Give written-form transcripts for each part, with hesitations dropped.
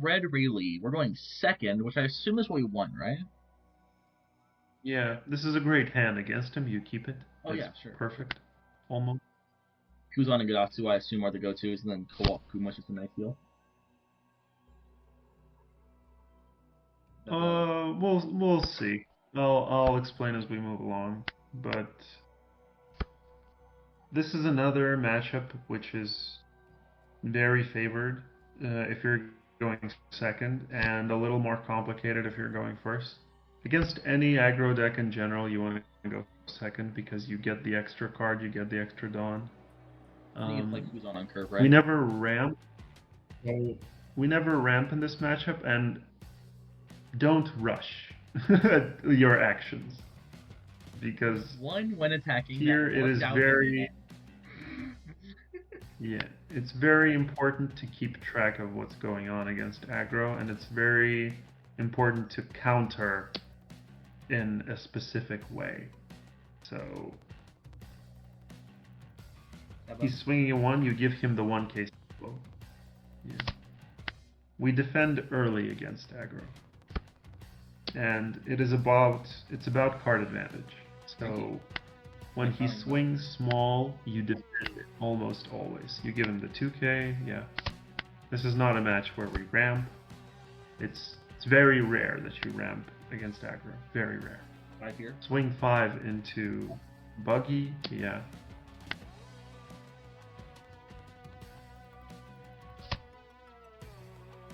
red Rayleigh. We're going second, which I assume is what we won, right? Yeah, this is a great hand against him. You keep it. Oh It's yeah, sure. perfect. Almost. Kuzan and Gadatsu, I assume, are the go-tos, and then Co-op Kuma's just a nice deal. We'll see. I'll explain as we move along. But this is another matchup which is very favored if you're going second, and a little more complicated if you're going first. Against any aggro deck in general, you want to go second because you get the extra card, you get the extra Dawn. You can play Kuzan on curve, right? We never ramp. We never ramp in this matchup, and don't rush your actions because when attacking. here it is very yeah, it's very important to keep track of what's going on against aggro, and it's very important to counter in a specific way. So he's swinging a 1, you give him the 1k blow. Yeah. We defend early against aggro, and it's about card advantage. So when he swings small, you defend it almost always. You give him the 2k, yeah. This is not a match where we ramp. It's very rare that you ramp against aggro. Very rare. 5 here. Swing 5 into buggy, yeah.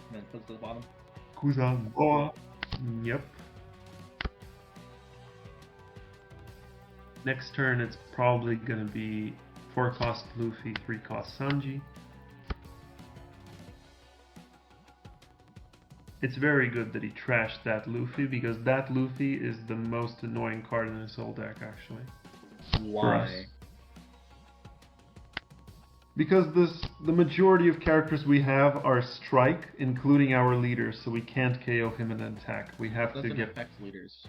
And then puts to the bottom. Kuzan Boa. Yep. Next turn, it's probably going to be 4 cost Luffy, 3 cost Sanji. It's very good that he trashed that Luffy, because that Luffy is the most annoying card in his whole deck, actually. Why? Because the majority of characters we have are strike, including our leader, so we can't KO him in an attack. We have to get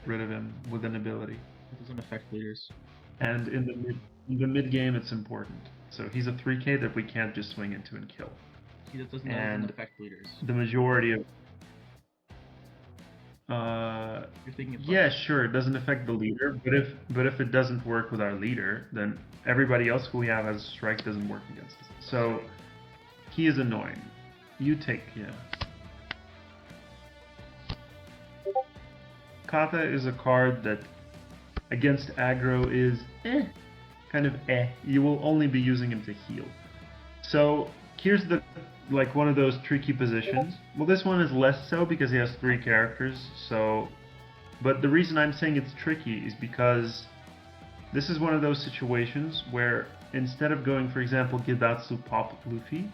rid of him with an ability. It doesn't affect leaders. And in the mid game, it's important. So he's a 3k that we can't just swing into and kill. He doesn't affect leaders. The majority of You're thinking of yeah, sure, it doesn't affect the leader, but if it doesn't work with our leader, then everybody else who we have as a strike doesn't work against us. So he is annoying. You take, yeah. Kata is a card that against aggro is kind of You will only be using him to heal. So here's the one of those tricky positions. Well, this one is less so because he has 3 characters, so... But the reason I'm saying it's tricky is because this is one of those situations where instead of going, for example, Gidatsu Pop Luffy,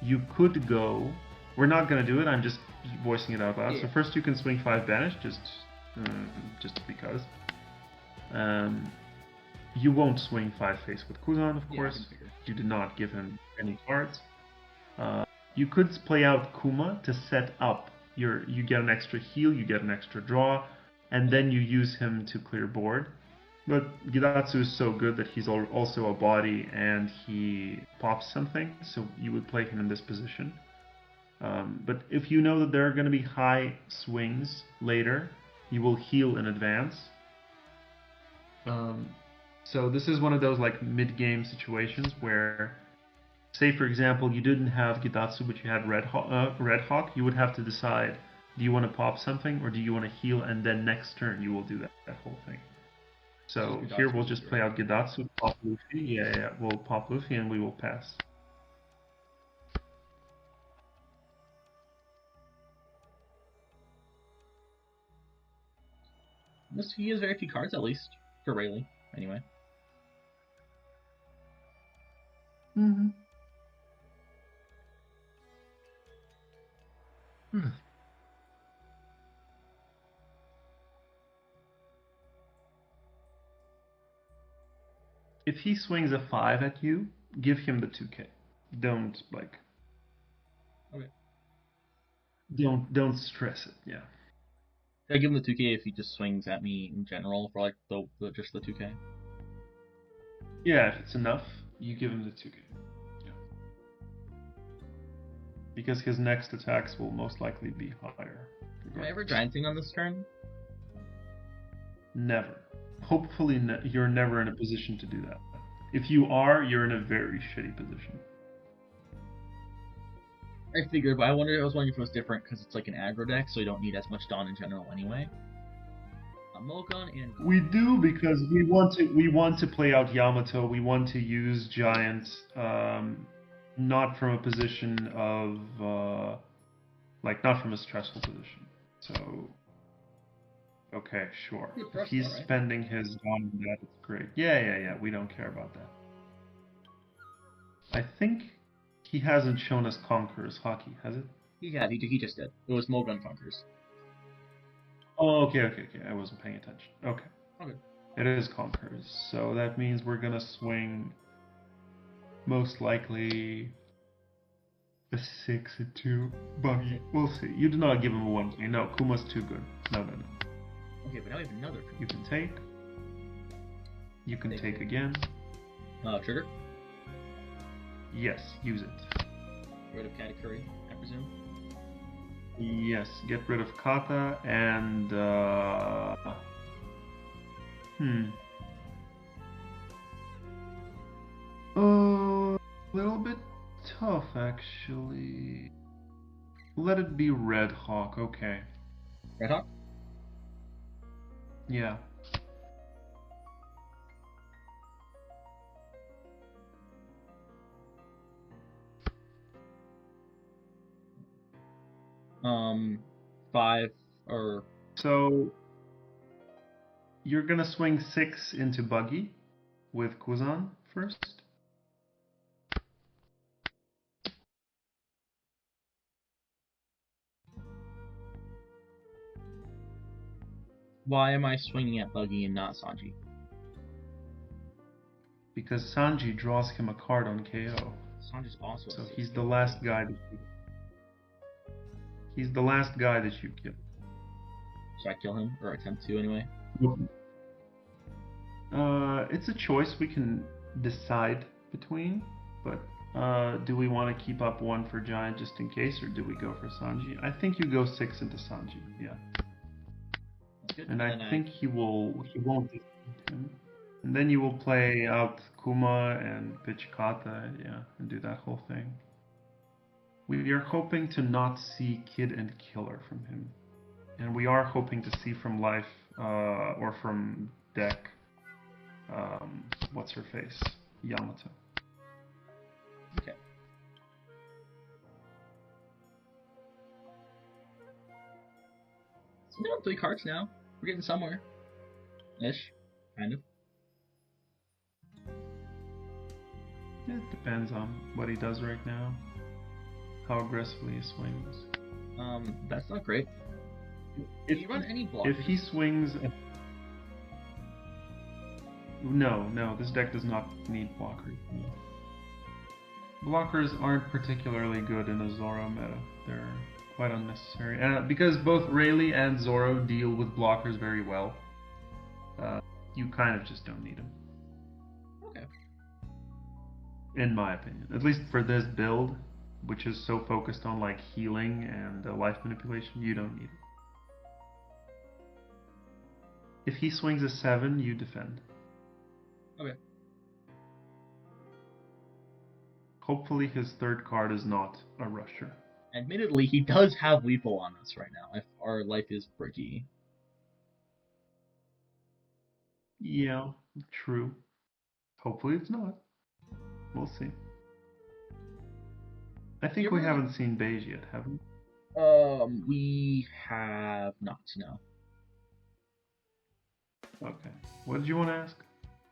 you could go... We're not going to do it, I'm just voicing it out loud. Yeah. So first you can swing 5 Banish, just because. You won't swing 5 Face with Kuzan, of course. You did not give him any cards. You could play out Kuma to set up you get an extra heal, you get an extra draw, and then you use him to clear board. But Gidatsu is so good that he's also a body and he pops something, so you would play him in this position. But if you know that there are going to be high swings later, you will heal in advance. So this is one of those mid-game situations where, say for example, you didn't have Gidatsu but you had Red Hawk, you would have to decide, do you want to pop something or do you want to heal, and then next turn you will do that whole thing. So here we'll just play out Gidatsu, pop Luffy, yeah, we'll pop Luffy and we will pass. He has very few cards, at least, for Rayleigh, anyway. If he swings a 5 at you, give him the 2k. Don't Okay. Don't stress it. Yeah. I give him the 2k if he just swings at me in general for just the 2k. Yeah, if it's enough, you give him the 2k. because his next attacks will most likely be higher. Am I ever gianting on this turn? Never. Hopefully, you're never in a position to do that. If you are, you're in a very shitty position. I figured, but I was wondering if it was different because it's like an aggro deck, so you don't need as much Dawn in general anyway. Mulligan and we do because we want to play out Yamato. We want to use Giant, not from a position of not from a stressful position. So, okay, sure. If he's spending his Dawn on that, it's great. Yeah. We don't care about that. I think he hasn't shown us Conqueror's Hockey, has it? He just did. It was Mulligan Conquerors. Oh, okay. I wasn't paying attention. Okay. It is Conquerors, so that means we're gonna swing most likely a 6 and 2 buggy. We'll see. You do not give him a 1K. No, Kuma's too good. No. Okay, but now we have another. You can take. You can take again. Trigger? Yes, use it. Rid of Katakuri, I presume? Yes, get rid of Kata and a little bit tough actually. Let it be Red Hawk, okay. Red Hawk? Yeah. Five or so you're gonna swing 6 into buggy with Kuzan first. Why am I swinging at buggy and not Sanji? Because Sanji draws him a card on KO. Sanji's also. So he's the last guy that you. He's the last guy that you kill. Should I kill him or attempt to anyway? It's a choice we can decide between, but do we want to keep up 1 for Giant just in case, or do we go for Sanji? I think you go 6 into Sanji. Yeah. And I think he won't defeat him. And then you will play out Kuma and pitch Kata, and do that whole thing. We are hoping to not see Kid and Killer from him. And we are hoping to see from Life, or from deck, what's her face? Yamato. Okay. So we're down 3 cards now. We're getting somewhere. Ish. Kind of. It depends on what he does right now. How aggressively he swings. That's not great. If you run any blockers? If he swings... No, this deck does not need blockers. Blockers aren't particularly good in a Zoro meta. They're quite unnecessary. Because both Rayleigh and Zoro deal with blockers very well, you kind of just don't need them. Okay. In my opinion. At least for this build, which is so focused on like healing and life manipulation, you don't need it. If he swings a 7, you defend. Okay. Hopefully his 3rd card is not a rusher. Admittedly, he does have lethal on us right now, if our life is bricky. Yeah, true. Hopefully it's not. We'll see. I think we haven't seen Beige yet, have we? We have not, no. Okay. What did you want to ask?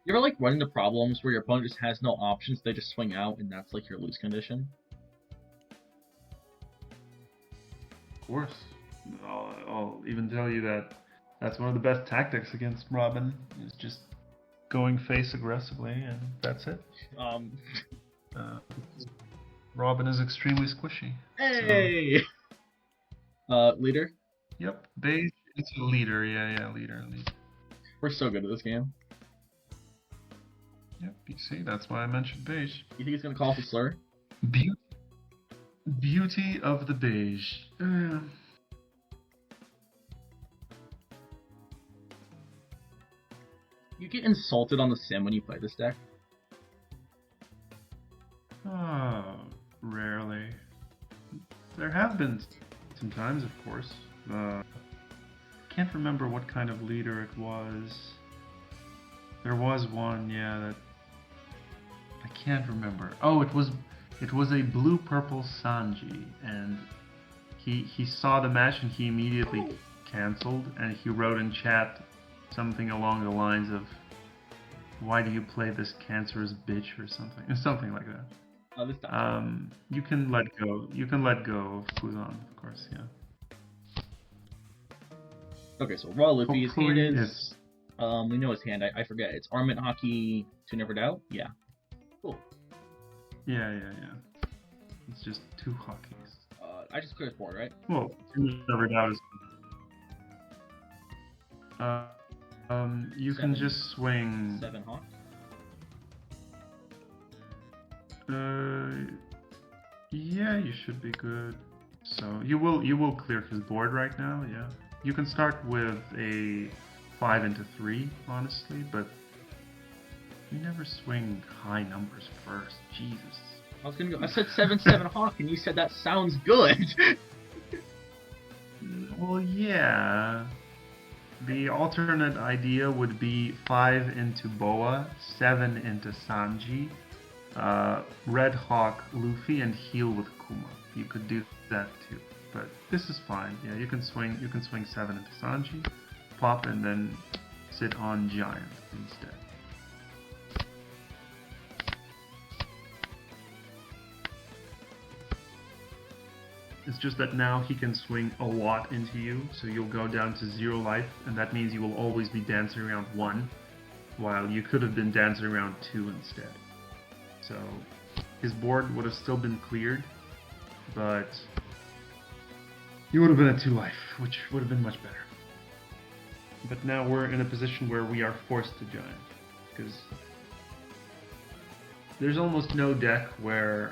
You ever run into problems where your opponent just has no options, they just swing out, and that's your lose condition? Of course. I'll even tell you that that's one of the best tactics against Robin, is just going face aggressively, and that's it. Robin is extremely squishy. Hey! So. Leader? Yep, Beige is a leader. Yeah, leader. We're so good at this game. Yep, you see, that's why I mentioned Beige. You think he's gonna call off a slur? Beautiful. Beauty of the beige. You get insulted on the sim when you play this deck. Rarely. There have been some times, of course. Can't remember what kind of leader it was. There was one, yeah, that I can't remember. Oh, it was a blue-purple Sanji, and he saw the match and he immediately canceled, and he wrote in chat something along the lines of, "Why do you play this cancerous bitch?" or something like that. This time. You can let go. You can let go of Kuzan, of course. Yeah. Okay, so Raw Luffy's hand Hopefully is. We know his hand. I forget. It's Armament Hockey to Never Doubt. Yeah. Cool. Yeah. It's just two hockeys. I just cleared his board, right? Well, two never doubt is. You can just swing. 7 Hawk. Yeah, you should be good. So you will clear his board right now. Yeah. You can start with a 5 into 3, honestly, but you never swing high numbers first. Jesus. I was gonna go. I said 7/7 Hawk, and you said that sounds good. Well, yeah. The alternate idea would be 5 into Boa, 7 into Sanji, Red Hawk Luffy, and heal with Kuma. You could do that too, but this is fine. Yeah, you can swing 7 into Sanji, pop, and then sit on Giant instead. It's just that now he can swing a lot into you, so you'll go down to 0 life, and that means you will always be dancing around 1, while you could have been dancing around 2 instead. So his board would have still been cleared, but you would have been at 2 life, which would have been much better. But now we're in a position where we are forced to Giant, because there's almost no deck where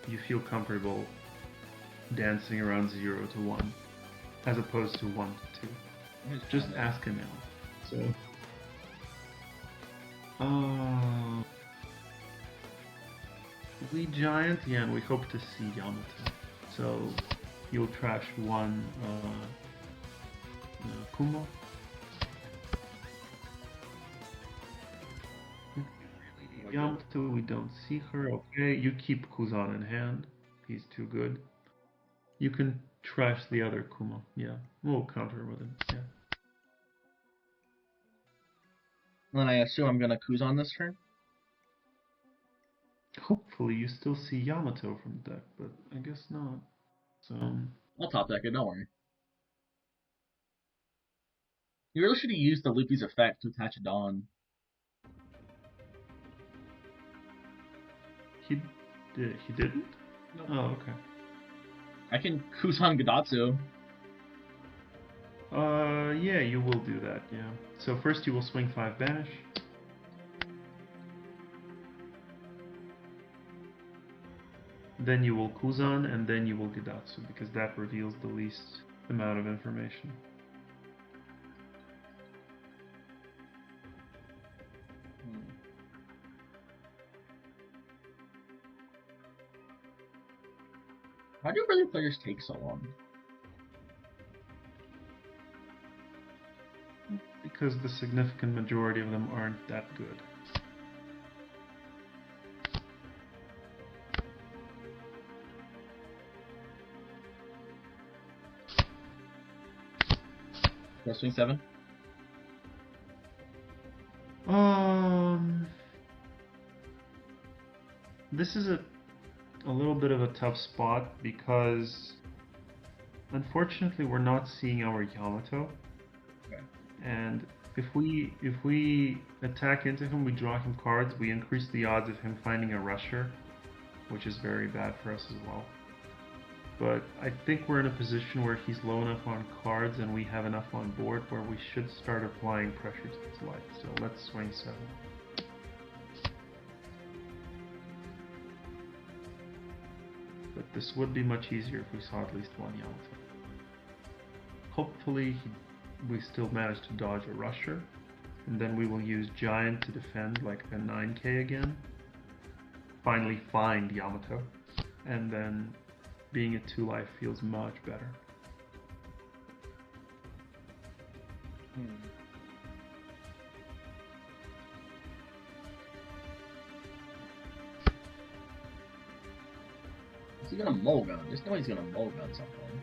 you feel comfortable dancing around 0 to 1, as opposed to 1 to 2. Just ask him now. So, we Giant, yeah, and we hope to see Yamato. So, you'll trash 1 Kumo. Yamato, we don't see her. Okay, you keep Kuzan in hand. He's too good. You can trash the other Kumo. Yeah, we'll counter with him. Yeah. Then I assume I'm gonna Kuzan this turn. Hopefully you still see Yamato from the deck, but I guess not. So I'll top deck it, don't worry. You really should have used the Luffy's effect to attach a Dawn. He didn't? Nope. Oh, okay. I can Kuzan Gadatsu. Yeah, you will do that, yeah. So first you will swing 5 banish. Then you will Kuzan, and then you will Gadatsu, because that reveals the least amount of information. Why do early players take so long? Because the significant majority of them aren't that good. Go swing 7? This is a little bit of a tough spot because unfortunately we're not seeing our Yamato. Okay. And if we attack into him, we draw him cards, we increase the odds of him finding a rusher, which is very bad for us as well. But I think we're in a position where he's low enough on cards and we have enough on board where we should start applying pressure to his life. So let's swing 7. but this would be much easier if we saw at least one Yamato. Hopefully we still manage to dodge a rusher, and then we will use Giant to defend like a 9k again. Finally find Yamato, and then being at 2 life feels much better. Is he gonna mulligan? There's no way he's gonna mulligan something.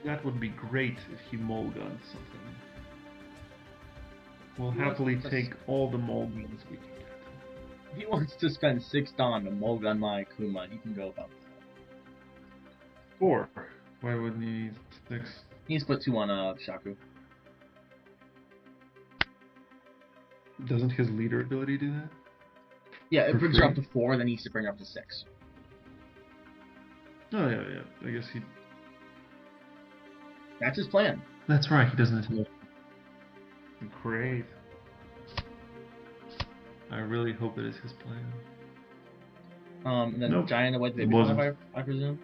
That would be great if he mulliganed something. We'll happily take all the mulligans we can get. If he wants to spend 6 Dawn to mulligan my Akuma, he can go about that. 4. Why wouldn't he need 6? He needs to put 2 on Shaku. Doesn't his leader ability do that? Yeah, it For brings her free? up to 4, then he needs to bring her up to 6. Oh yeah. I guess he. That's his plan. That's right. He doesn't. Great. I really hope it is his plan. And then Nope. Giant away the It baby wasn't. I presume.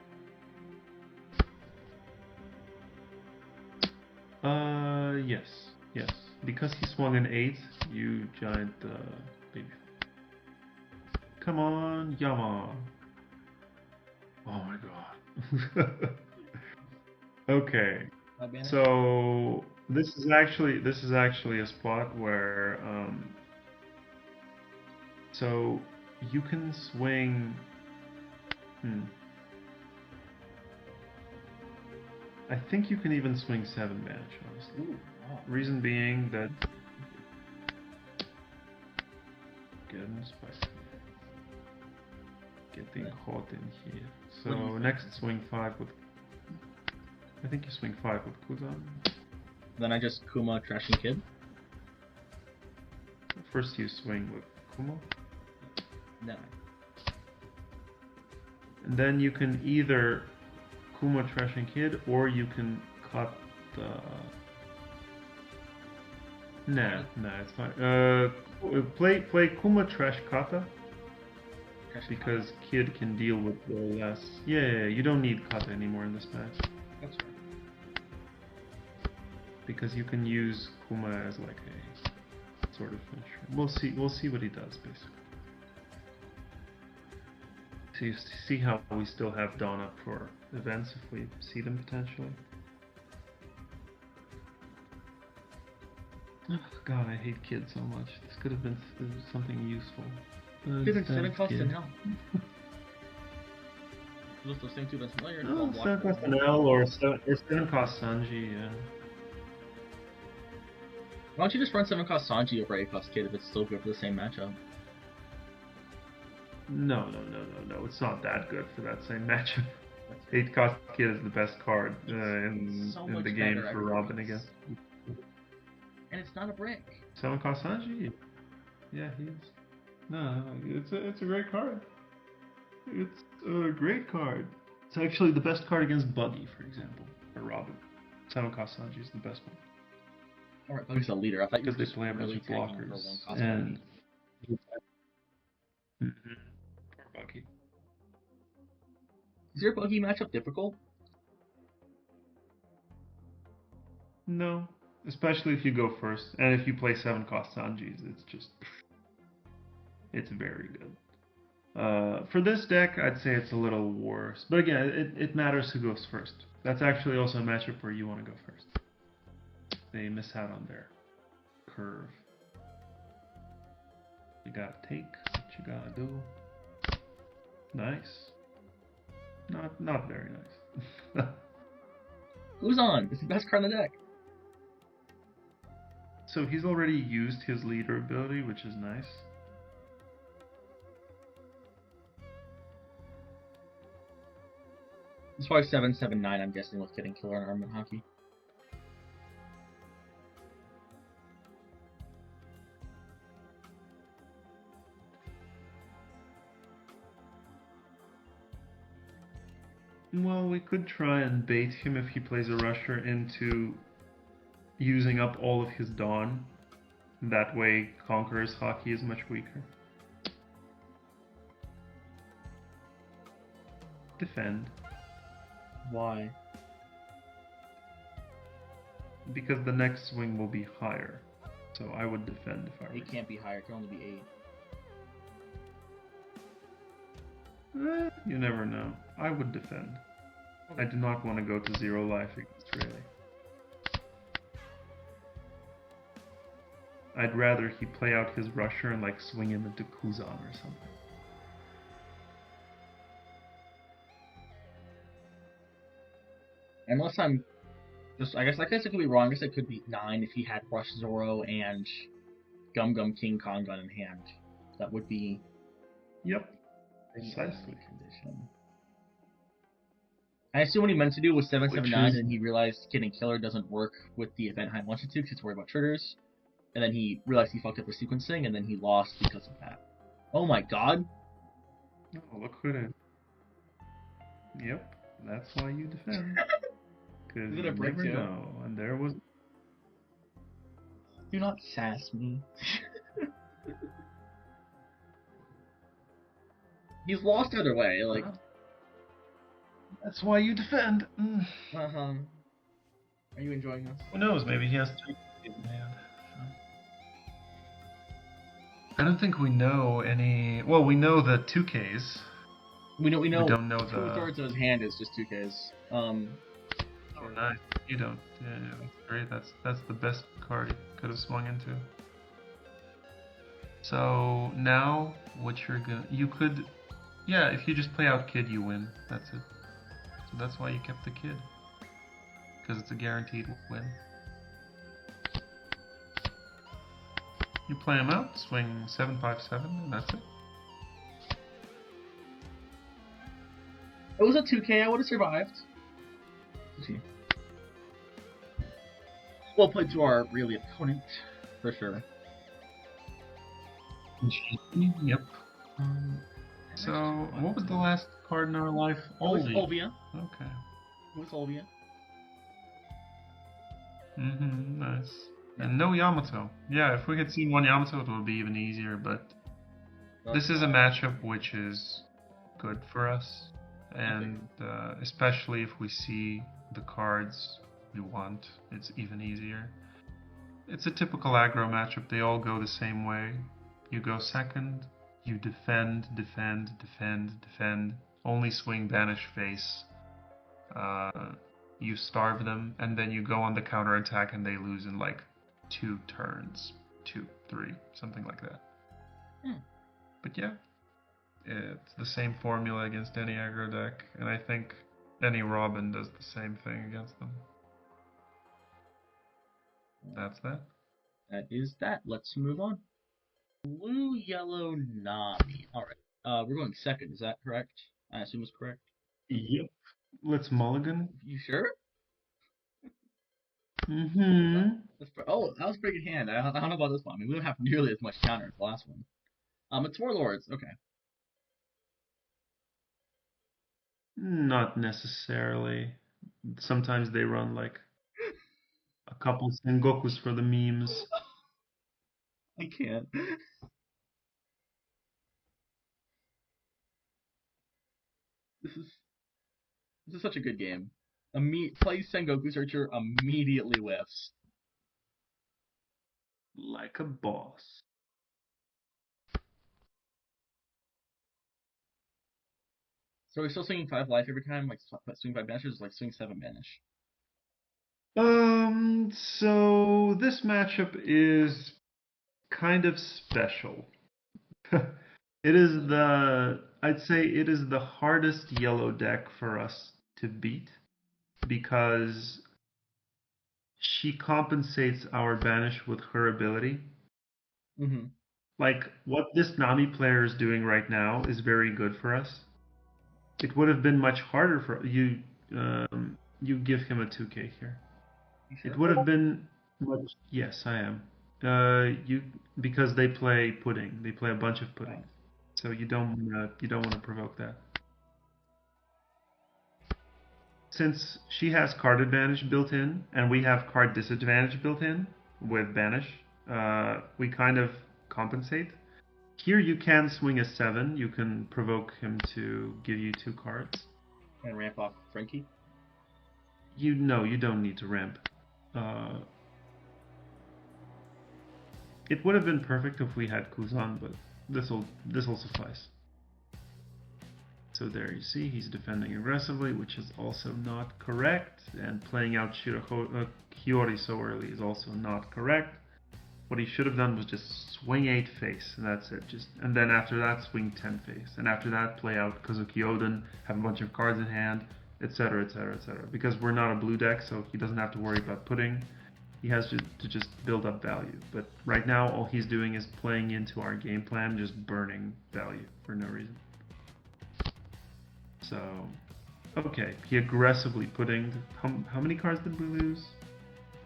Yes. Because he swung an 8, you Giant baby. Come on, Yama. Oh my god. Okay. So this is actually a spot where so you can swing. I think you can even swing 7 match, honestly. Ooh, wow. Reason being that getting spicy. Getting caught in here. So next swing 5 with. I think you swing 5 with Kuzan. Then I just Kuma Trashing Kid. First you swing with Kumo. No. And then you can either Kuma Trashing Kid or you can cut the. Nah, it's fine. Play Kuma Trash Kata. Because Kid can deal with the less. Yeah, you don't need Kata anymore in this match. That's right. Because you can use Kuma as like a sort of finisher. We'll see what he does basically. So you see how we still have Dawn up for events if we see them potentially. Oh, God, I hate Kid so much. This could have been something useful. Could have been 7 cost an L. Those things too, that's familiar. Oh, 7 cost an L or 7 cost Sanji, yeah. Why don't you just run 7 cost Sanji over 8 cost Kid if it's still good for the same matchup? No. It's not that good for that same matchup. 8 cost Kid is the best card in the game for Robin against. And it's not a brick. 7 cost Sanji? Yeah, he is. No, it's a great card. It's a great card. It's actually the best card against Buggy, for example, or Robin. 7 cost Sanji is the best one. Alright, Buggy's a leader. I thought you were Because they just play a bunch really of tagging him for blockers 1 cost and. Buggy. Poor Buggy. Is your Buggy matchup difficult? No, especially if you go first, and if you play 7 cost Sanjis, it's very good. For this deck, I'd say it's a little worse. But again, it matters who goes first. That's actually also a matchup where you want to go first. They miss out on their curve. You gotta take what you gotta do. Nice. Not very nice. Who's on? It's the best card in the deck. So he's already used his leader ability, which is nice. It's probably 7/7/9, I'm guessing, with getting Killer and Armament Hockey. Well, we could try and bait him if he plays a rusher into using up all of his Dawn. That way, Conqueror's Hockey is much weaker. defend. Why? Because the next swing will be higher. So I would defend if I were you. It can't be higher. It can only be 8. You never know. I would defend. Okay. I do not want to go to 0 life against Rayleigh. I'd rather he play out his rusher and like swing him into Kuzan or something. Unless I'm just, I guess it could be wrong. I guess it could be 9 if he had Rush Zoro and Gum King Kong gun in hand. That would be. Yep. Precisely. Condition. I assume what he meant to do was 779, and he realized Kid and Killer doesn't work with the event Heim wanted to because it's worried about triggers. And then he realized he fucked up the sequencing, and then he lost because of that. Oh my god! Oh, look who it is. Yep, that's why you defend. Because you never know. And there was... Do not sass me. He's lost either way, like... That's why you defend. Uh-huh. Are you enjoying this? Who knows, maybe he has 3 in hand. I don't think we know any... Well, we know the 2Ks. We don't know 2/3 of his hand is just 2Ks. Oh, nice. You don't. Yeah, that's great. That's the best card he could have swung into. So now, what you're gonna... You could... Yeah, if you just play out Kid, you win. That's it. So that's why you kept the Kid. Because it's a guaranteed win. You play him out, swing 757, and that's it. It was a 2K, I would have survived. Well played to our really opponent, for sure. Yep. So, what was the last card in our life? Olvia. Okay. It was Olvia. Nice. And no Yamato. Yeah, if we had seen one Yamato, it would be even easier, but this is a matchup which is good for us. And especially if we see the cards we want, it's even easier. It's a typical aggro matchup. They all go the same way. You go second, you defend, defend, defend, defend. Only swing, banish, face. You starve them, and then you go on the counter attack and they lose in like 2 turns. 2, 3, something like that. But yeah. It's the same formula against any aggro deck, and I think any Robin does the same thing against them. That's that. That is that. Let's move on. Blue, yellow, Nami. Alright. We're going second, is that correct? I assume it's correct. Yep. Let's mulligan. You sure? Oh, that was a pretty good hand. I don't know about this one. I mean, we don't have nearly as much counter as the last one. It's Warlords. Okay. Not necessarily. Sometimes they run like a couple Sengokus for the memes. I can't. This is such a good game. Plays Sengoku Searcher, immediately whiffs. Like a boss. So we're still swinging 5 life every time, like swing 5 banishes, like swing 7 banish. So this matchup is kind of special. It is I'd say it is the hardest yellow deck for us to beat because she compensates our banish with her ability. Like what this Nami player is doing right now is very good for us. It would have been much harder for you. You give him a 2K here. Sure? It would have been much. Yes, I am. Because they play pudding. They play a bunch of pudding. So you don't want to provoke that. Since she has card advantage built in, and we have card disadvantage built in with banish, we kind of compensate. Here you can swing a 7. You can provoke him to give you 2 cards. And ramp off Frankie. You don't need to ramp. It would have been perfect if we had Kuzan, but this'll suffice. So there you see he's defending aggressively, which is also not correct, and playing out Hiyori so early is also not correct. What he should have done was just swing 8 face, and that's it. And then after that, swing 10 face, and after that, play out Kazuki Oden, have a bunch of cards in hand, etc., etc., etc. Because we're not a blue deck, so he doesn't have to worry about putting. He has to just build up value. But right now, all he's doing is playing into our game plan, just burning value for no reason. So, okay, he aggressively putting. How many cards did we lose?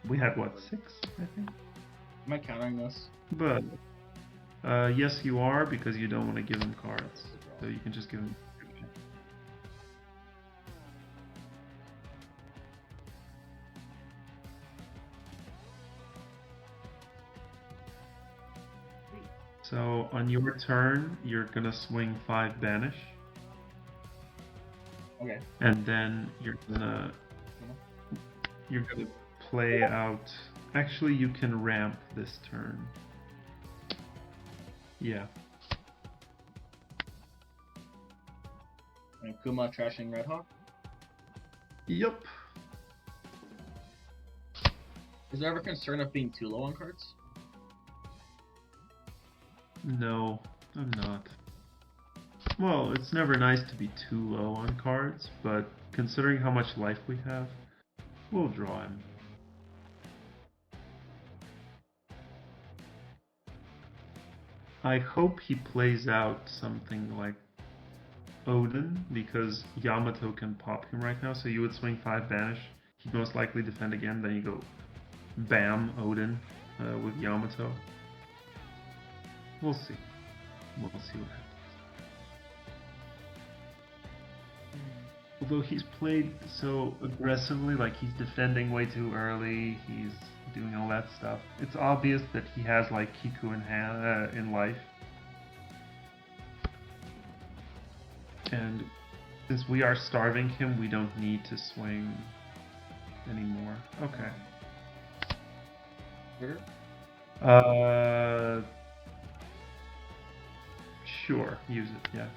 We had what, 6, I think. Am I counting this? But yes, you are, because you don't want to give him cards, so you can just give him. So on your turn, you're gonna swing 5 banish. Okay. And then you're gonna play out. Actually, you can ramp this turn. Yeah. And Kuma trashing Red Hawk. Yep. Is there ever concern of being too low on cards? No, I'm not. Well, it's never nice to be too low on cards, but considering how much life we have, we'll draw him. I hope he plays out something like Odin, because Yamato can pop him right now, so you would swing 5 banish, he'd most likely defend again, then you go bam, Odin with Yamato. We'll see. We'll see what happens. Although he's played so aggressively, like he's defending way too early, he's doing all that stuff. It's obvious that he has like Kiku in life. And since we are starving him, we don't need to swing anymore. Okay. Sure, use it, yeah.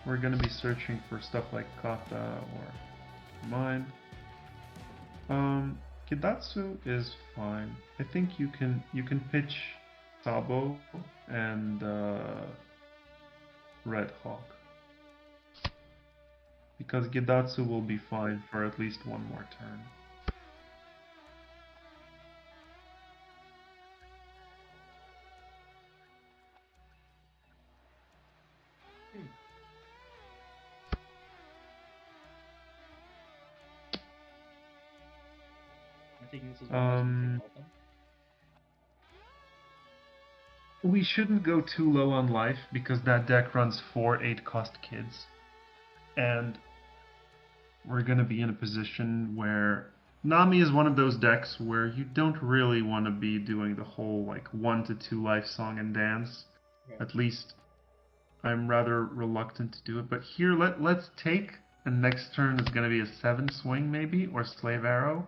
We're gonna be searching for stuff like kata or mine. Kidatsu is fine. I think you can pitch Sabo and Red Hawk. Because Gidatsu will be fine for at least one more turn. We shouldn't go too low on life, because that deck runs 4 8-cost kids. And we're going to be in a position where Nami is one of those decks where you don't really want to be doing the whole like 1 to 2 life song and dance. Okay. At least I'm rather reluctant to do it. But here, let's take, and next turn is going to be a 7 swing maybe, or Slave Arrow.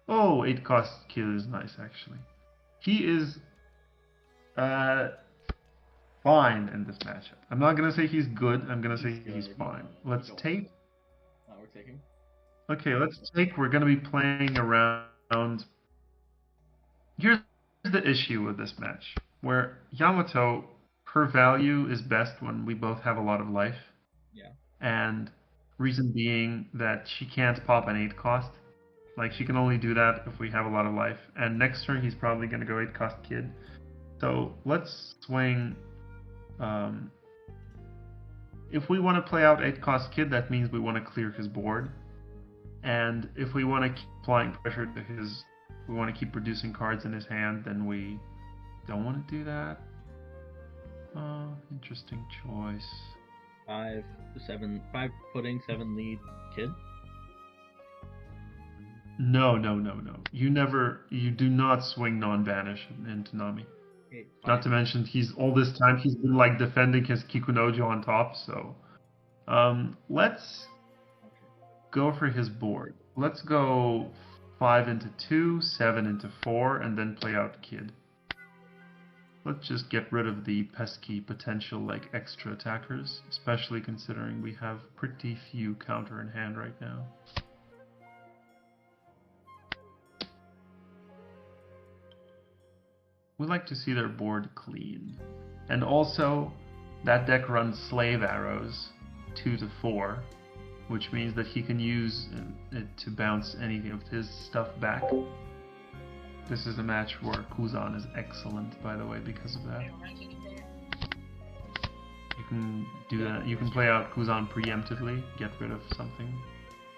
Oh, 8-cost kid is nice actually. He is fine in this matchup. I'm not going to say he's good, I'm going to say he's fine. Let's take. We're taking. Okay, let's take. We're going to be playing around. Here's the issue with this match, where Yamato, her value is best when we both have a lot of life. Yeah. And reason being that she can't pop an 8-cost. Like, she can only do that if we have a lot of life. And next turn, he's probably going to go 8-cost kid. So let's swing. If we want to play out 8-cost kid, that means we want to clear his board. And if we want to keep applying pressure to his, we want to keep producing cards in his hand, then we don't want to do that. Interesting choice. 5 pudding, 7 lead kid. No. You do not swing non-banish into Nami. Okay, not to mention, all this time he's been like defending his Kikunojo on top, so Let's go for his board. Let's go 5 into 2, 7 into 4, and then play out Kid. Let's just get rid of the pesky potential like extra attackers, especially considering we have pretty few counter in hand right now. We like to see their board clean. And also, that deck runs slave arrows 2 to 4, which means that he can use it to bounce any of his stuff back. This is a match where GGun1t is excellent, by the way, because of that. You can do that. You can play out GGun1t preemptively, get rid of something.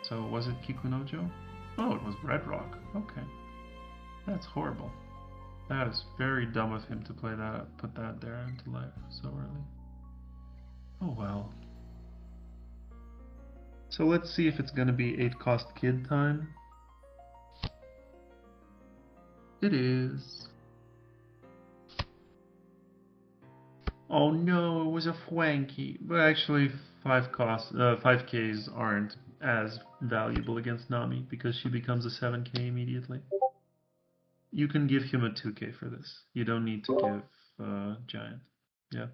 So was it Kikunojo? Oh, it was Red Rock. Okay. That's horrible. That is very dumb of him to play that, put that there into life so early. Oh well. So let's see if it's gonna be 8-cost Kid time. It is. Oh no, it was a Fwanky. But actually 5Ks aren't as valuable against Nami because she becomes a 7K immediately. You can give him a 2K for this. You don't need to give Giant. Yeah.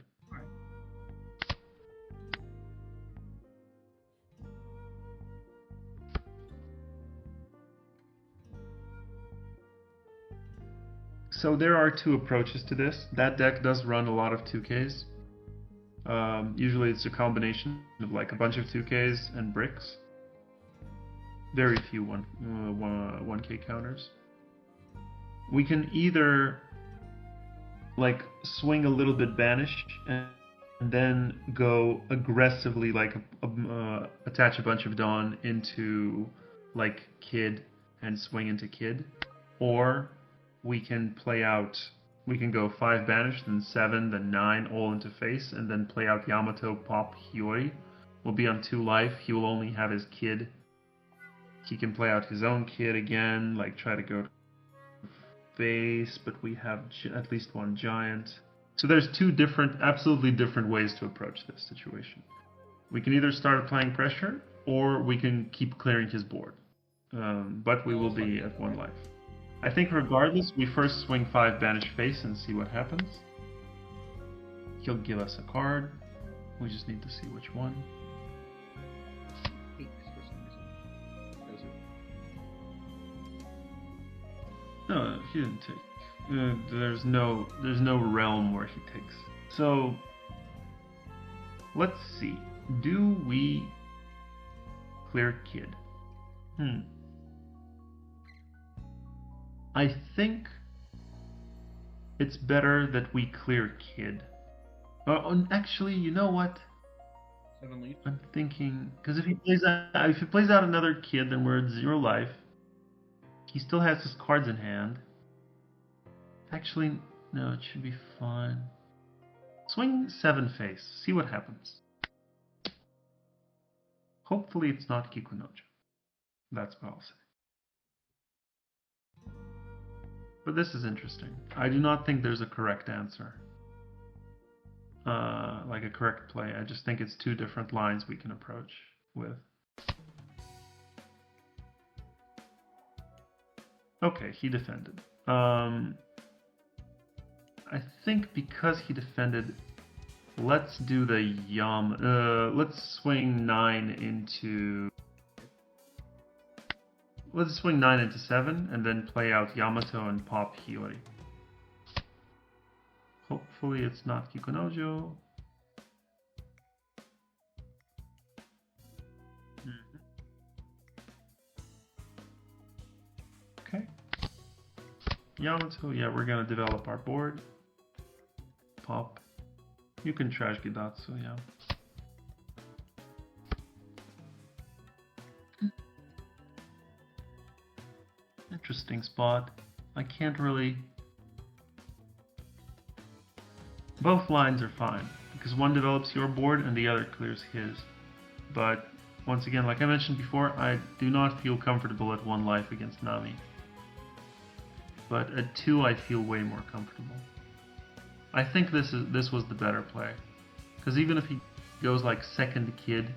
So there are two approaches to this. That deck does run a lot of 2Ks. Usually it's a combination of like a bunch of 2Ks and bricks. Very few 1K counters. We can either like swing a little bit Banish and then go aggressively like attach a bunch of Dawn into like Kid and swing into Kid, or we can play out, we can go 5 Banish, then 7, then 9, all into face, and then play out Yamato, pop, Hiyori. Will be on 2 life, he will only have his Kid. He can play out his own Kid again, like try to go to face, but we have at least 1 Giant. So there's 2 different, absolutely different ways to approach this situation. We can either start applying pressure, or we can keep clearing his board. But we will be at 1 life. I think regardless, we first swing 5 Banish face and see what happens. He'll give us a card. We just need to see which one. No, he didn't take. There's no realm where he takes. So let's see. Do we clear Kid? I think it's better that we clear Kid. Actually, you know what? 7 leaves. I'm thinking because if he plays out another Kid, then we're at 0 life. He still has his cards in hand. Actually, no, it should be fine. Swing 7 face. See what happens. Hopefully, it's not Kikunojo. That's what I'll say. But this is interesting. I do not think there's a correct answer. Like a correct play. I just think it's 2 different lines we can approach with. Okay, he defended. I think because he defended, let's do the let's swing 9 into... Let's swing 9 into 7 and then play out Yamato and pop Hiyori. Hopefully it's not Kikunojo. Okay. Yamato, yeah, we're gonna develop our board. Pop. You can trash Gidatsu, yeah. Interesting spot. I can't really... Both lines are fine, because one develops your board and the other clears his. But, once again, like I mentioned before, I do not feel comfortable at 1 life against Nami. But at 2 I feel way more comfortable. I think this was the better play. Because even if he goes like second Kid,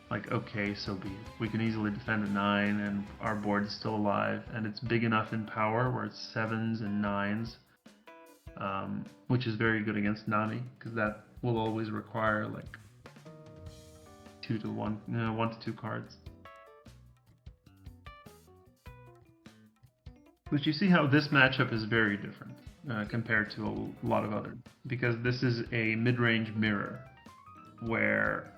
like, okay, so be it. We can easily defend a 9 and our board is still alive, and it's big enough in power where it's 7s and 9s, which is very good against Nami, because that will always require like 2 to 1, 1 to 2 cards. But you see how this matchup is very different compared to a lot of others, because this is a mid-range mirror, where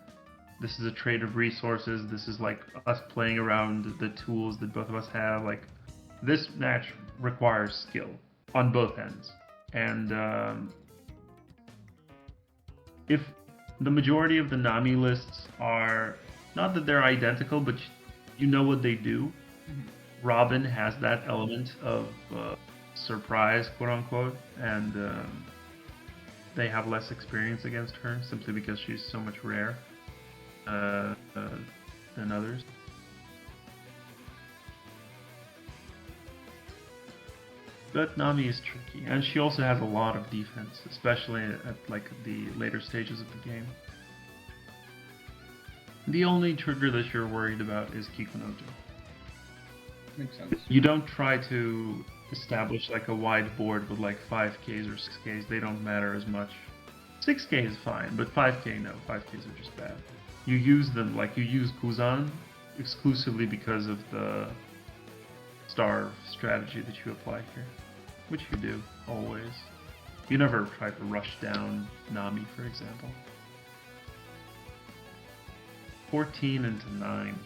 this is a trade of resources. This is like us playing around the tools that both of us have. Like, this match requires skill on both ends, and if the majority of the Nami lists are not that they're identical, but you know what they do. Robin has that element of surprise, quote unquote, and they have less experience against her simply because she's so much rare than others. But Nami is tricky, and she also has a lot of defense, especially at like the later stages of the game. The only trigger that you're worried about is Kikunojo. Makes sense. You don't try to establish like a wide board with like 5Ks or 6Ks. They don't matter as much. 6K is fine, but 5K no. 5Ks are just bad. You use them, like you use Kuzan exclusively because of the star strategy that you apply here. Which you do, always. You never try to rush down Nami, for example. 14 into 9.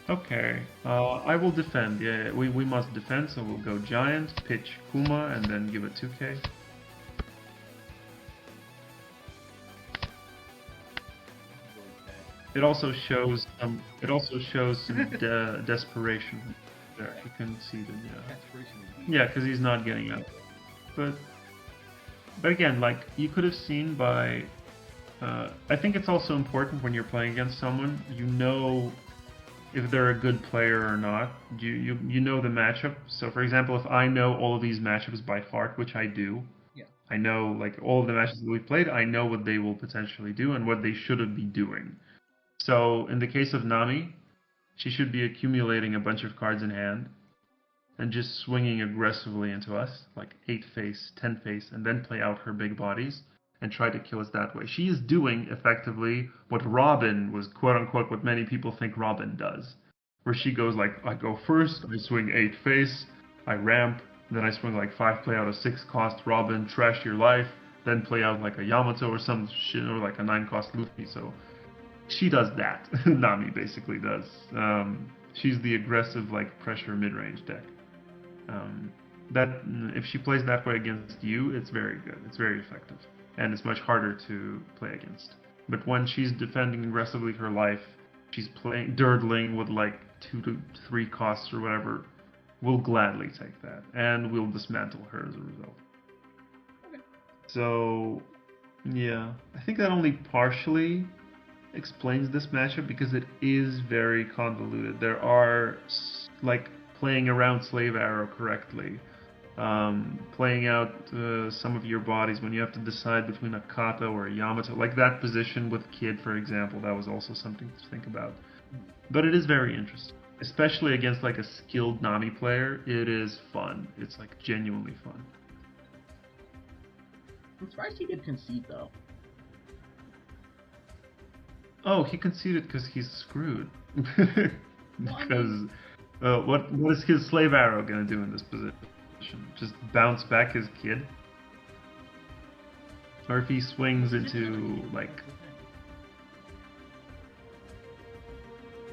Okay, I will defend. Yeah, we must defend, so we'll go Giant, pitch Kuma, and then give it 2K. It also shows some. It also shows some desperation. There, you can see that. Yeah, because he's not getting out. But again, like you could have seen by. I think it's also important when you're playing against someone, you know if they're a good player or not. You know the matchup. So for example, if I know all of these matchups by heart, which I do, yeah. I know like all of the matches that we've played, I know what they will potentially do and what they shouldn't be doing. So in the case of Nami, she should be accumulating a bunch of cards in hand and just swinging aggressively into us, like 8 face, 10 face, and then play out her big bodies and try to kill us that way. She is doing, effectively, what Robin was, quote-unquote, what many people think Robin does. Where she goes like, I go first, I swing 8 face, I ramp, then I swing like 5 play out a 6 cost Robin, trash your life, then play out like a Yamato or some shit, or like a 9 cost Luffy, so she does that. Nami basically does. She's the aggressive, like, pressure mid-range deck. That if she plays that way against you, it's very good. It's very effective. And it's much harder to play against. But when she's defending aggressively her life, she's playing dirtling with like 2 to 3 costs or whatever, we'll gladly take that. And we'll dismantle her as a result. Okay. So, yeah. I think that only partially explains this matchup because it is very convoluted. There are, like, playing around Slave Arrow correctly. Playing out some of your bodies when you have to decide between a Kata or a Yamato. Like that position with Kid, for example, that was also something to think about. But it is very interesting. Especially against like a skilled Nami player, it is fun. It's like genuinely fun. I'm surprised he did concede though. Oh, he conceded because he's screwed. Because what is his Slave Arrow gonna do in this position? Just bounce back his Kid? Or if he swings into, like...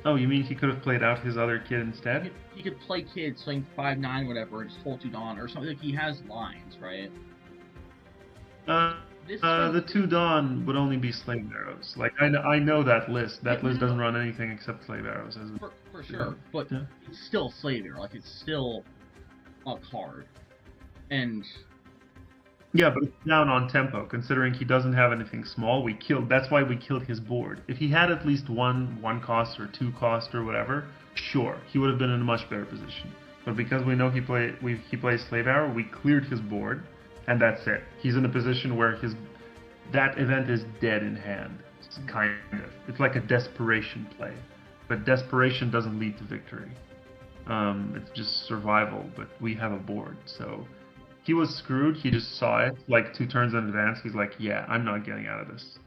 Oh, you mean he could have played out his other Kid instead? He could play Kid, swing 5-9, whatever, and just hold 2 Dawn, or something. Like, he has lines, right? The 2 Dawn would only be Slave Arrows. Like, I know that list. That list doesn't run anything except Slave Arrows. For sure, but it's still Slave Arrow. Like, it's still a card. And yeah, but it's down on tempo. Considering he doesn't have anything small, that's why we killed his board. If he had at least one cost or 2 cost or whatever, sure, he would have been in a much better position. But because we know he plays Slave Arrow, we cleared his board, and that's it. He's in a position where that event is dead in hand. kind of. It's like a desperation play, but desperation doesn't lead to victory. It's just survival, but we have a board, so he was screwed. He just saw it like 2 turns in advance. He's like, yeah, I'm not getting out of this.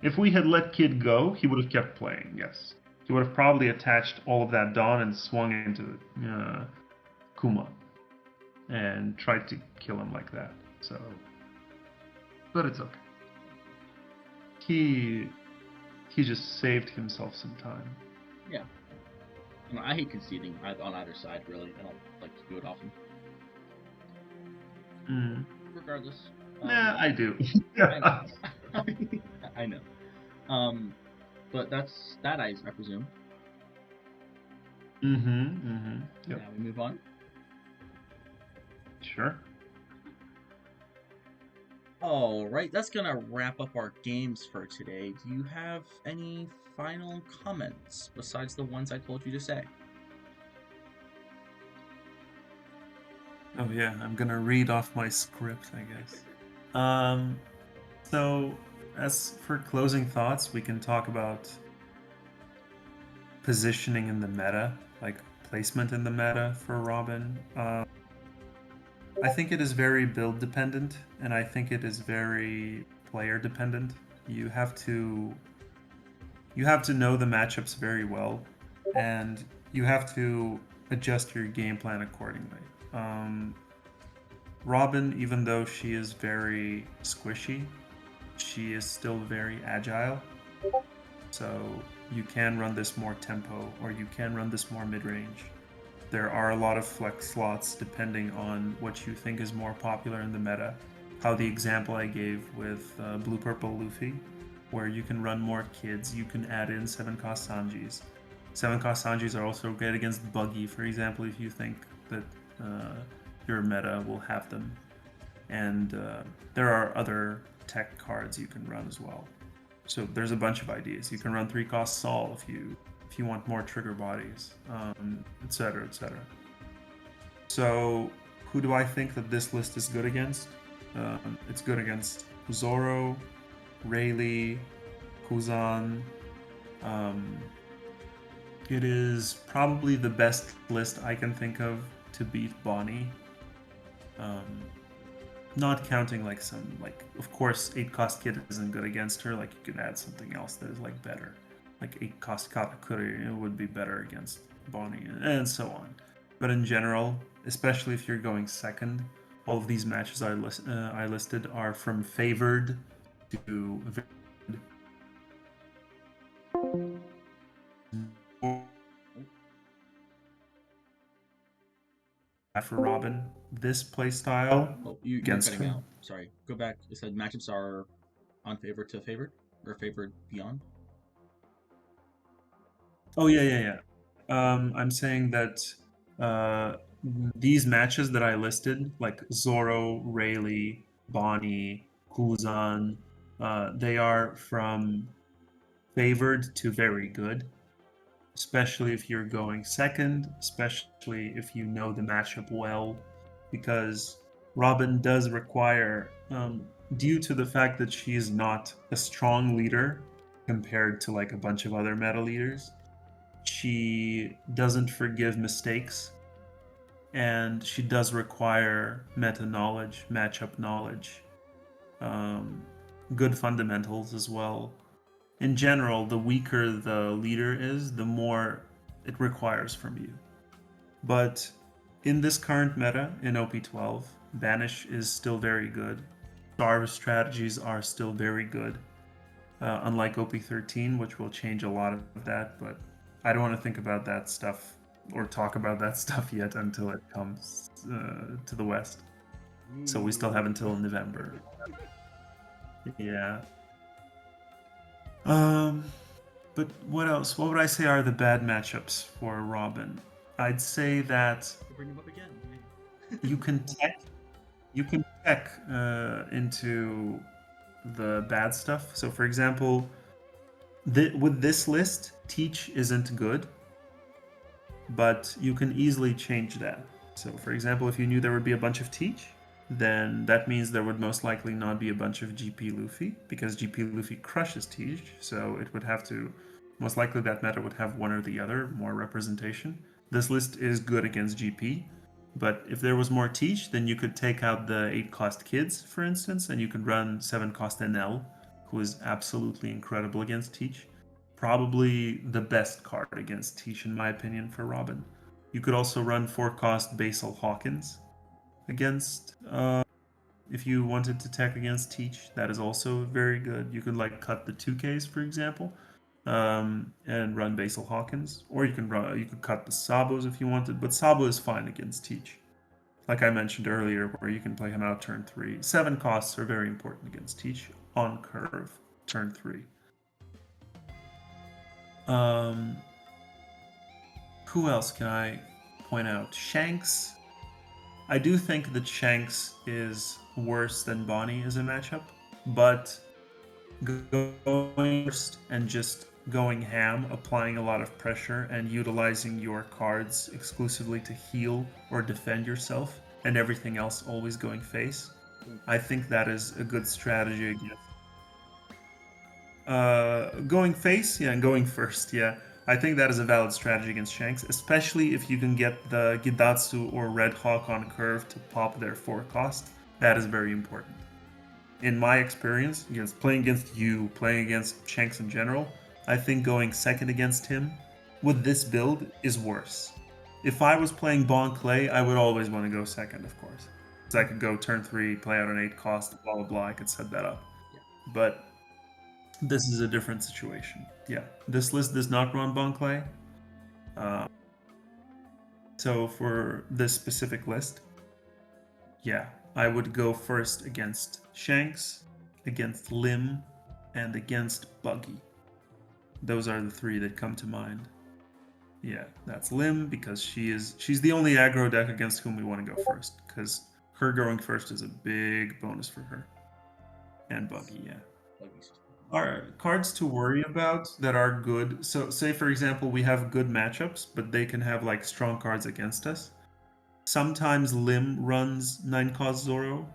If we had let Kid go, he would have kept playing, yes. He would have probably attached all of that Dawn and swung into Kuma and tried to kill him like that. So, but it's okay. He just saved himself some time. Yeah. I hate conceding on either side, really. I don't like to do it often. Regardless. Nah, I do. I know. But that's that, I presume. Yep. Now we move on. Sure. Alright, that's gonna wrap up our games for today. Do you have any final comments besides the ones I told you to say? Oh yeah, I'm gonna read off my script, I guess. So as for closing thoughts, we can talk about positioning in the meta, like placement in the meta for Robin. I think it is very build dependent, and I think it is very player dependent. You have to know the matchups very well, and you have to adjust your game plan accordingly. Robin, even though she is very squishy, she is still very agile. So you can run this more tempo, or you can run this more mid-range. There are a lot of flex slots depending on what you think is more popular in the meta. How the example I gave with Blue Purple Luffy, where you can run more kids, you can add in 7-cost Sanjis. 7-cost Sanjis are also great against Buggy, for example, if you think that your meta will have them. And there are other tech cards you can run as well. So there's a bunch of ideas. You can run 3-cost Sol if you want more trigger bodies, etc., etc. So who do I think that this list is good against? It's good against Zoro, Rayleigh, Kuzan. It is probably the best list I can think of to beat Bonnie. Not counting like of course 8-cost Kid isn't good against her, like you could add something else that is like better. Like 8-cost Katakuri would be better against Bonnie, and so on. But in general, especially if you're going second, all of these matches I listed are from favored to for Robin. This playstyle You're against cutting her. out. Sorry. Go back. It said matchups are unfavored to favored, or favored beyond. Oh yeah. I'm saying that these matches that I listed, like Zoro, Rayleigh, Bonnie, Kuzan, they are from favored to very good. Especially if you're going second, especially if you know the matchup well, because Robin does require, due to the fact that she is not a strong leader compared to like a bunch of other meta leaders, she doesn't forgive mistakes, and she does require meta knowledge, matchup knowledge, good fundamentals as well. In general, the weaker the leader is, the more it requires from you. But in this current meta, in OP12, Banish is still very good. Starve strategies are still very good. Unlike OP13, which will change a lot of that, but I don't want to think about that stuff or talk about that stuff yet until it comes to the West. So we still have until November. Yeah. But what else? What would I say are the bad matchups for Robin? I'd say that Bring him up again. you can tech into the bad stuff. So, for example, with this list, Teach isn't good, but you can easily change that. So, for example, if you knew there would be a bunch of Teach, then that means there would most likely not be a bunch of GP Luffy, because GP Luffy crushes Tej, so it would have to, most likely that meta would have one or the other, more representation. This list is good against GP, but if there was more Tej, then you could take out the 8 cost kids, for instance, and you could run 7 cost NL, who is absolutely incredible against Tej. Probably the best card against Tej, in my opinion, for Robin. You could also run 4 cost Basil Hawkins against, if you wanted to tech against Tej, that is also very good. You could like cut the 2Ks, for example, and run Basil Hawkins, or you could cut the Sabos if you wanted, but Sabo is fine against Tej. Like I mentioned earlier, where you can play him out turn 3. 7 costs are very important against Tej on curve, turn 3. Who else can I point out? Shanks. I do think that Shanks is worse than Bonnie as a matchup, but going first and just going ham, applying a lot of pressure, and utilizing your cards exclusively to heal or defend yourself, and everything else always going face, I think that is a good strategy against. Going face, yeah, and going first, yeah. I think that is a valid strategy against Shanks, especially if you can get the Gidatsu or Red Hawk on curve to pop their 4 cost. That is very important. In my experience, playing against you, playing against Shanks in general, I think going second against him with this build is worse. If I was playing Bon Clay, I would always want to go second, of course. Because I could go turn 3, play out an 8 cost, blah blah blah, I could set that up. Yeah. But this is a different situation. Yeah, this list does not run Bon Clay. So for this specific list, yeah, I would go first against Shanks, against Lim, and against Buggy. Those are the 3 that come to mind. Yeah, that's Lim because she's the only aggro deck against whom we want to go first, because her going first is a big bonus for her. And Buggy, yeah. Are cards to worry about that are good? So say for example we have good matchups, but they can have like strong cards against us. Sometimes Lim runs 9 cost Zoro.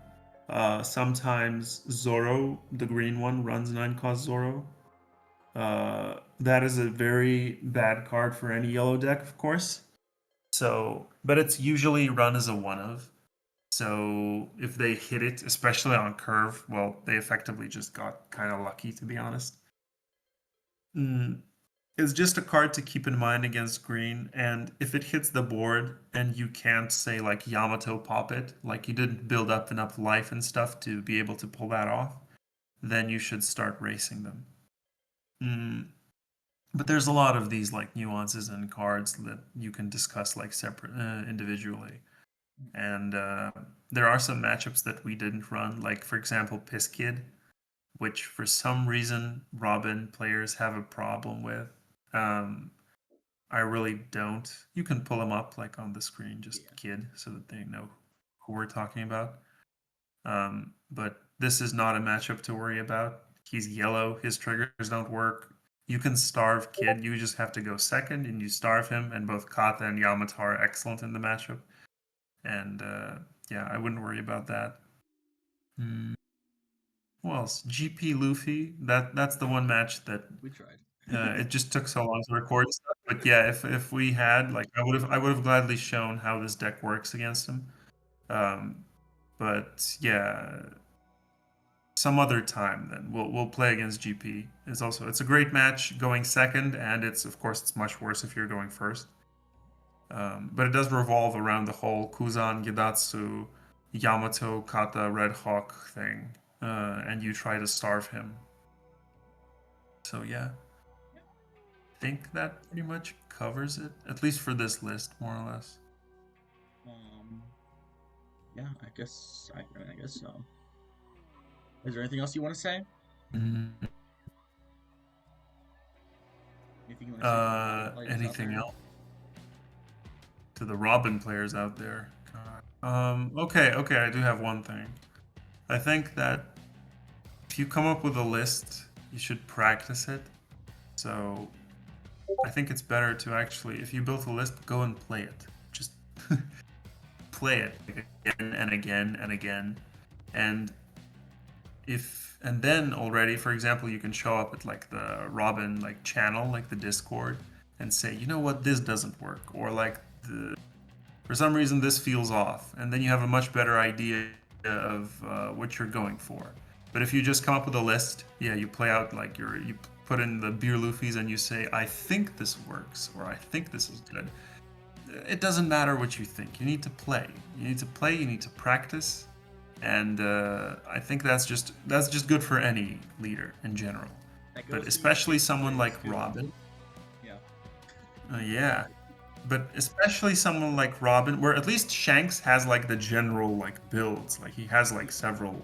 Sometimes Zoro, the green one, runs 9 cost Zoro. That is a very bad card for any yellow deck, of course. So, but it's usually run as a one of. So if they hit it, especially on curve, well, they effectively just got kind of lucky, to be honest. It's just a card to keep in mind against green, and if it hits the board and you can't say like Yamato pop it, like you didn't build up enough life and stuff to be able to pull that off, then you should start racing them. But there's a lot of these like nuances in cards that you can discuss like separate individually, and there are some matchups that we didn't run, like for example Piss Kid, which for some reason Robin players have a problem with. I really don't. You can pull them up like on the screen, just Kid, so that they know who we're talking about. But this is not a matchup to worry about. He's yellow. His triggers don't work. You can starve Kid. You just have to go second, and you starve him. And both Kata and Yamato are excellent in the matchup. And yeah, I wouldn't worry about that. Who else? GP Luffy. That's the one match that We tried. it just took so long to record stuff. But yeah, if we had like, I would have gladly shown how this deck works against him. But yeah, some other time then we'll play against GP. It's a great match going second, and it's much worse if you're going first. But it does revolve around the whole Kuzan, Gidatsu, Yamato, Kata, Red Hawk thing, and you try to starve him. So yeah, I think that pretty much covers it, at least for this list, more or less. Yeah, I guess so. Is there anything else you want to say? Anything you want to say? Anything else? To the Robin players out there. God. Okay, I do have one thing. I think that if you come up with a list, you should practice it. So I think it's better to actually, if you build a list, go and play it. Just play it again and again and again, and then already, for example, you can show up at like the Robin like channel, like the Discord, and say, you know what, this doesn't work, or like for some reason this feels off, and then you have a much better idea of what you're going for. But if you just come up with a list, yeah, you play out like you put in the beer Luffy's and you say, I think this works, or I think this is good. It doesn't matter what you think. You need to play. You need to play. You need to practice, and I think that's just good for any leader in general. But especially someone like Robin. Yeah. Yeah. But especially someone like Robin, where at least Shanks has like the general like builds. Like he has like several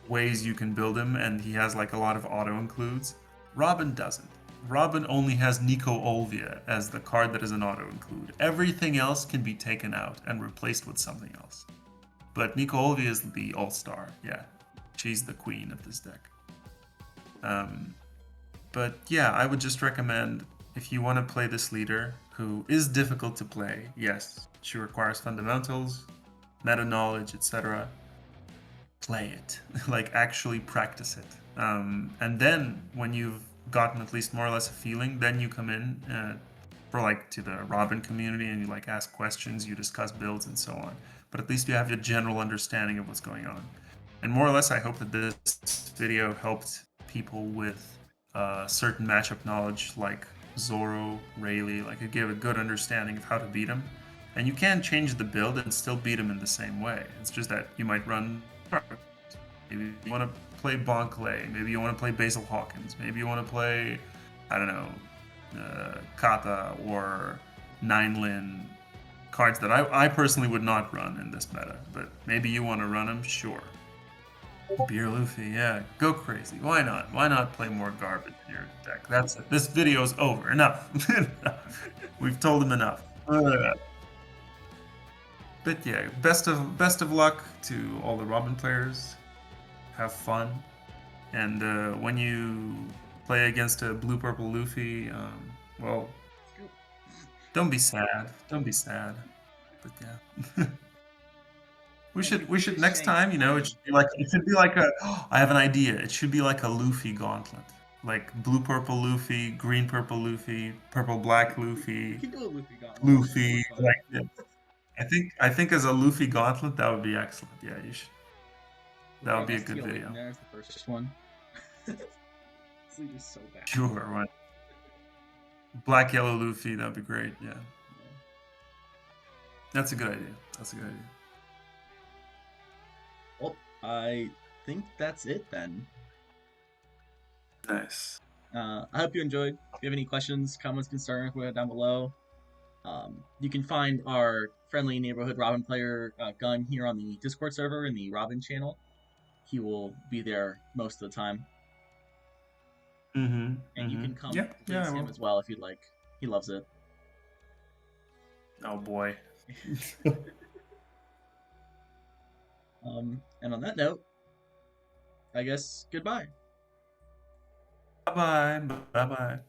ways you can build him, and he has like a lot of auto includes. Robin doesn't. Robin only has Nico Olvia as the card that is an auto include. Everything else can be taken out and replaced with something else. But Nico Olvia is the all-star. Yeah, she's the queen of this deck. But yeah, I would just recommend, if you want to play this leader who is difficult to play, yes, she requires fundamentals, meta knowledge, etc. Play it. Like actually practice it. And then when you've gotten at least more or less a feeling, then you come in for like to the Robin community and you like ask questions, you discuss builds and so on. But at least you have a general understanding of what's going on. And more or less, I hope that this video helped people with certain matchup knowledge like Zoro, Rayleigh, like it gave a good understanding of how to beat him. And you can change the build and still beat him in the same way. It's just that you might run. Maybe you want to play Bonkley. Maybe you want to play Basil Hawkins. Maybe you want to play, I don't know, Kata or Ninelin. Cards that I personally would not run in this meta. But maybe you want to run them, sure. Beer Luffy, yeah, go crazy. Why not? Why not play more garbage in your deck? That's it. This video's over. Enough. We've told him enough. But yeah, best of luck to all the Robin players. Have fun, and when you play against a blue purple Luffy, well, don't be sad. Don't be sad. But yeah. We should next time, you know, it should be like a I have an idea. It should be like a Luffy gauntlet. Like blue purple Luffy, green purple Luffy, purple black Luffy, You can do a Luffy gauntlet. Luffy like yeah. I think as a Luffy gauntlet that would be excellent. Yeah, you should. That would be a good video. There's the first one. Sleep is so bad. Sure, right. Black yellow Luffy, that'd be great, yeah. That's a good idea. That's a good idea. Well, I think that's it then. Nice. I hope you enjoyed. If you have any questions, comments, concerns, put it down below. You can find our friendly neighborhood Robin player Gun here on the Discord server in the Robin channel. He will be there most of the time. And you can come against him as well if you'd like. He loves it. Oh boy. And on that note, I guess goodbye. Bye-bye. Bye-bye.